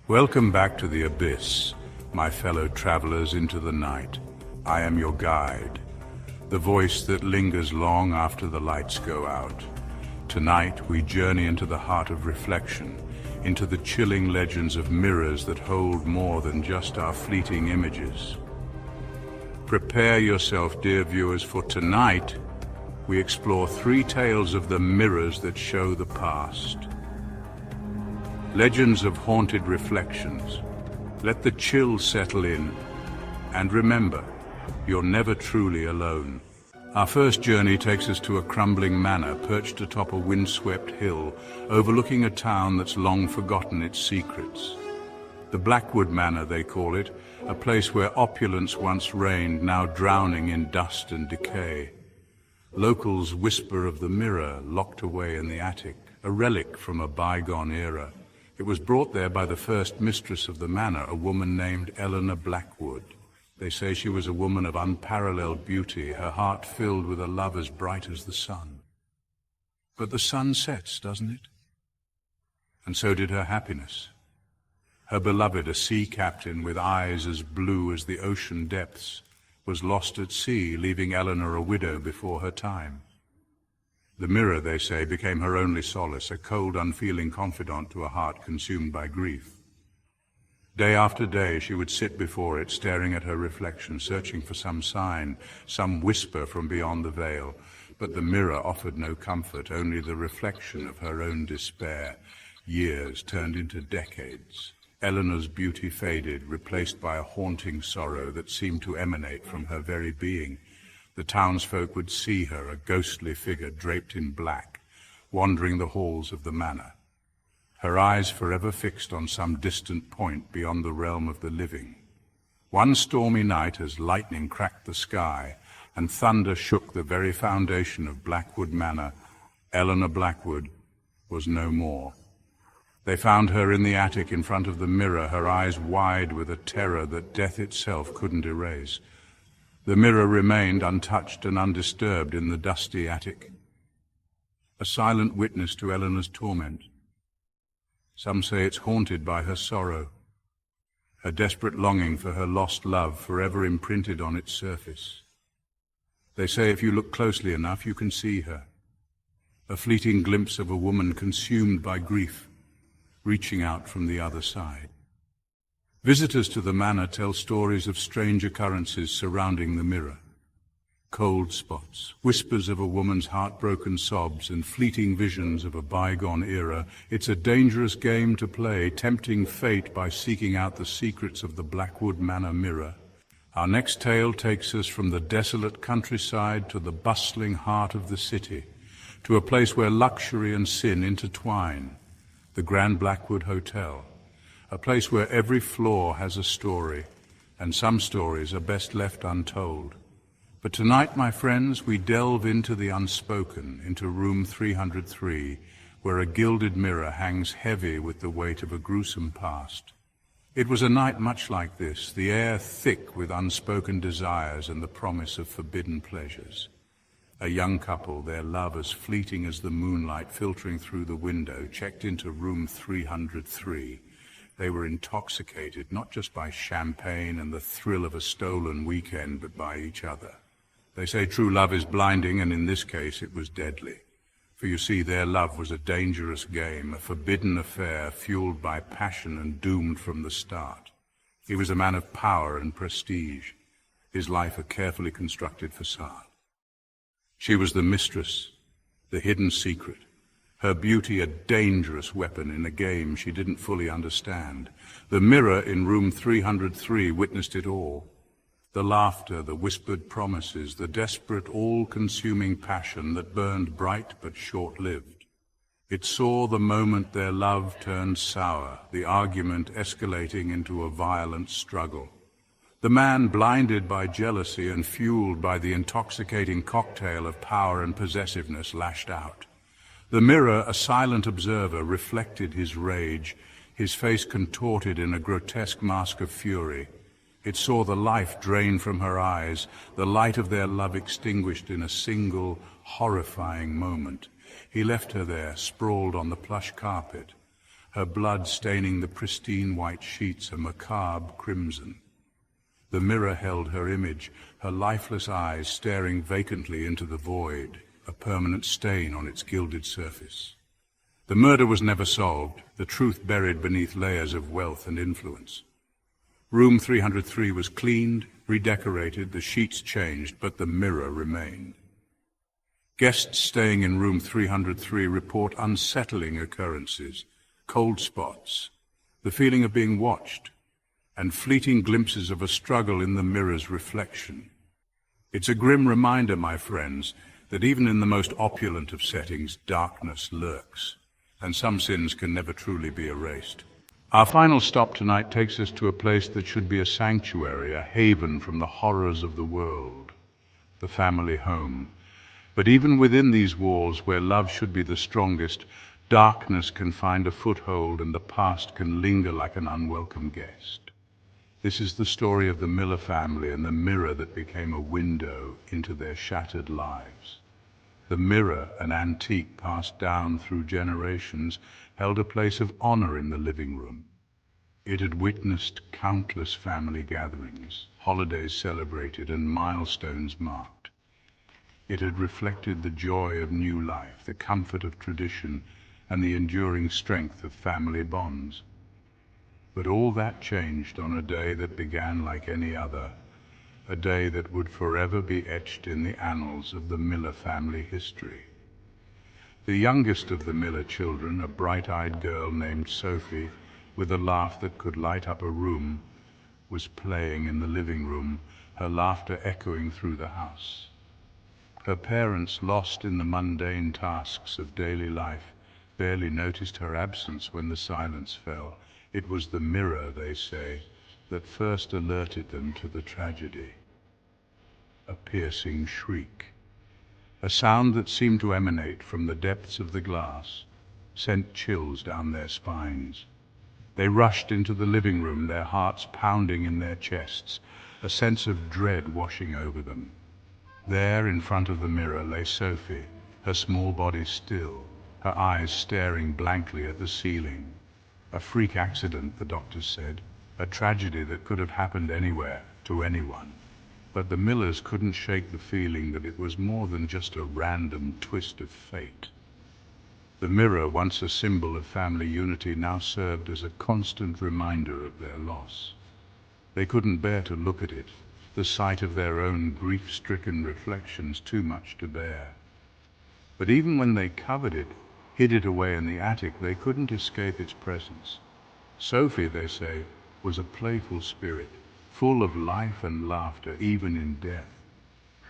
Welcome back to the abyss, my fellow travelers into the night. I am your guide, the voice that lingers long after the lights go out. Tonight we journey into the heart of reflection, into the chilling legends of mirrors that hold more than just our fleeting images. Prepare yourself, dear viewers, for tonight we explore three tales of the mirrors that show the past. Legends of haunted reflections. Let the chill settle in, and remember, you're never truly alone. Our first journey takes us to a crumbling manor perched atop a windswept hill, overlooking a town that's long forgotten its secrets. The Blackwood Manor, they call it, a place where opulence once reigned, now drowning in dust and decay. Locals whisper of the mirror locked away in the attic, a relic from a bygone era. It was brought there by the first mistress of the manor, a woman named Eleanor Blackwood. They say she was a woman of unparalleled beauty, her heart filled with a love as bright as the sun. But the sun sets, doesn't it? And so did her happiness. Her beloved, a sea captain with eyes as blue as the ocean depths, was lost at sea, leaving Eleanor a widow before her time. The mirror, they say, became her only solace, a cold, unfeeling confidant to a heart consumed by grief. Day after day she would sit before it, staring at her reflection, searching for some sign, some whisper from beyond the veil. But the mirror offered no comfort, only the reflection of her own despair. Years turned into decades. Eleanor's beauty faded, replaced by a haunting sorrow that seemed to emanate from her very being. The townsfolk would see her, a ghostly figure draped in black, wandering the halls of the manor, her eyes forever fixed on some distant point beyond the realm of the living. One stormy night, as lightning cracked the sky and thunder shook the very foundation of Blackwood Manor, Eleanor Blackwood was no more. They found her in the attic in front of the mirror, her eyes wide with a terror that death itself couldn't erase. The mirror remained untouched and undisturbed in the dusty attic, a silent witness to Eleanor's torment. Some say it's haunted by her sorrow, her desperate longing for her lost love forever imprinted on its surface. They say if you look closely enough, you can see her, a fleeting glimpse of a woman consumed by grief, reaching out from the other side. Visitors to the manor tell stories of strange occurrences surrounding the mirror. Cold spots, whispers of a woman's heartbroken sobs, and fleeting visions of a bygone era. It's a dangerous game to play, tempting fate by seeking out the secrets of the Blackwood Manor mirror. Our next tale takes us from the desolate countryside to the bustling heart of the city, to a place where luxury and sin intertwine, the Grand Blackwood Hotel. A place where every floor has a story, and some stories are best left untold. But tonight, my friends, we delve into the unspoken, into room 303, where a gilded mirror hangs heavy with the weight of a gruesome past. It was a night much like this, the air thick with unspoken desires and the promise of forbidden pleasures. A young couple, their love as fleeting as the moonlight filtering through the window, checked into room 303. They were intoxicated, not just by champagne and the thrill of a stolen weekend, but by each other. They say true love is blinding, and in this case it was deadly. For you see, their love was a dangerous game, a forbidden affair fueled by passion and doomed from the start. He was a man of power and prestige, his life a carefully constructed facade. She was the mistress, the hidden secret. Her beauty a dangerous weapon in a game she didn't fully understand. The mirror in room 303 witnessed it all. The laughter, the whispered promises, the desperate, all-consuming passion that burned bright but short-lived. It saw the moment their love turned sour, the argument escalating into a violent struggle. The man, blinded by jealousy and fueled by the intoxicating cocktail of power and possessiveness, lashed out. The mirror, a silent observer, reflected his rage, his face contorted in a grotesque mask of fury. It saw the life drain from her eyes, the light of their love extinguished in a single, horrifying moment. He left her there, sprawled on the plush carpet, her blood staining the pristine white sheets a macabre crimson. The mirror held her image, her lifeless eyes staring vacantly into the void, a permanent stain on its gilded surface. The murder was never solved, the truth buried beneath layers of wealth and influence. Room 303 was cleaned, redecorated, the sheets changed, but the mirror remained. Guests staying in room 303 report unsettling occurrences, cold spots, the feeling of being watched, and fleeting glimpses of a struggle in the mirror's reflection. It's a grim reminder, my friends, that even in the most opulent of settings, darkness lurks, and some sins can never truly be erased. Our final stop tonight takes us to a place that should be a sanctuary, a haven from the horrors of the world, the family home. But even within these walls, where love should be the strongest, darkness can find a foothold and the past can linger like an unwelcome guest. This is the story of the Miller family and the mirror that became a window into their shattered lives. The mirror, an antique passed down through generations, held a place of honor in the living room. It had witnessed countless family gatherings, holidays celebrated, and milestones marked. It had reflected the joy of new life, the comfort of tradition, and the enduring strength of family bonds. But all that changed on a day that began like any other, a day that would forever be etched in the annals of the Miller family history. The youngest of the Miller children, a bright-eyed girl named Sophie, with a laugh that could light up a room, was playing in the living room, her laughter echoing through the house. Her parents, lost in the mundane tasks of daily life, barely noticed her absence when the silence fell. It was the mirror, they say, that first alerted them to the tragedy. A piercing shriek, a sound that seemed to emanate from the depths of the glass, sent chills down their spines. They rushed into the living room, their hearts pounding in their chests, a sense of dread washing over them. There, in front of the mirror, lay Sophie, her small body still, her eyes staring blankly at the ceiling. A freak accident, the doctors said, a tragedy that could have happened anywhere, to anyone. But the Millers couldn't shake the feeling that it was more than just a random twist of fate. The mirror, once a symbol of family unity, now served as a constant reminder of their loss. They couldn't bear to look at it, the sight of their own grief-stricken reflections too much to bear. But even when they covered it, hid it away in the attic, they couldn't escape its presence. Sophie, they say, was a playful spirit, full of life and laughter, even in death.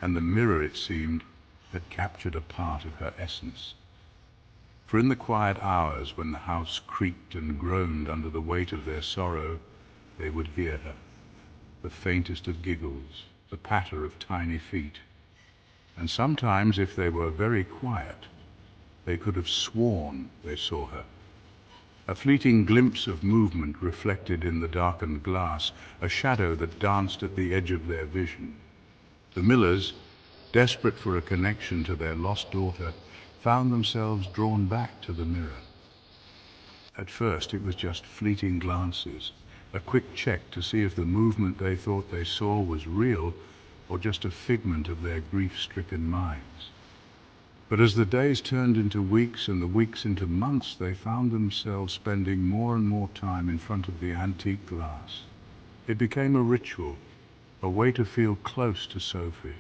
And the mirror, it seemed, had captured a part of her essence. For in the quiet hours when the house creaked and groaned under the weight of their sorrow, they would hear her, the faintest of giggles, the patter of tiny feet. And sometimes, if they were very quiet, they could have sworn they saw her. A fleeting glimpse of movement reflected in the darkened glass, a shadow that danced at the edge of their vision. The Millers, desperate for a connection to their lost daughter, found themselves drawn back to the mirror. At first it was just fleeting glances, a quick check to see if the movement they thought they saw was real or just a figment of their grief-stricken minds. But as the days turned into weeks and the weeks into months, they found themselves spending more and more time in front of the antique glass. It became a ritual, a way to feel close to Sophie.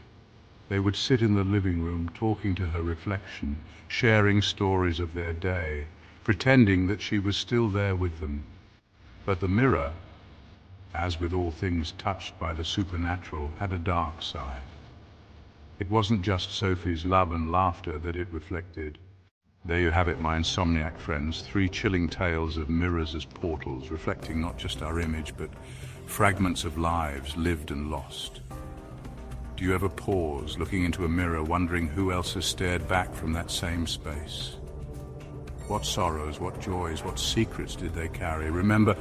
They would sit in the living room talking to her reflection, sharing stories of their day, pretending that she was still there with them. But the mirror, as with all things touched by the supernatural, had a dark side. It wasn't just Sophie's love and laughter that it reflected. There you have it, my insomniac friends, 3 chilling tales of mirrors as portals, reflecting not just our image, but fragments of lives lived and lost. Do you ever pause, looking into a mirror, wondering who else has stared back from that same space? What sorrows, what joys, what secrets did they carry? Remember,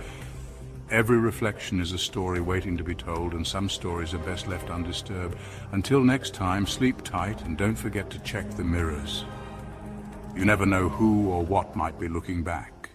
every reflection is a story waiting to be told, and some stories are best left undisturbed. Until next time, sleep tight and don't forget to check the mirrors. You never know who or what might be looking back.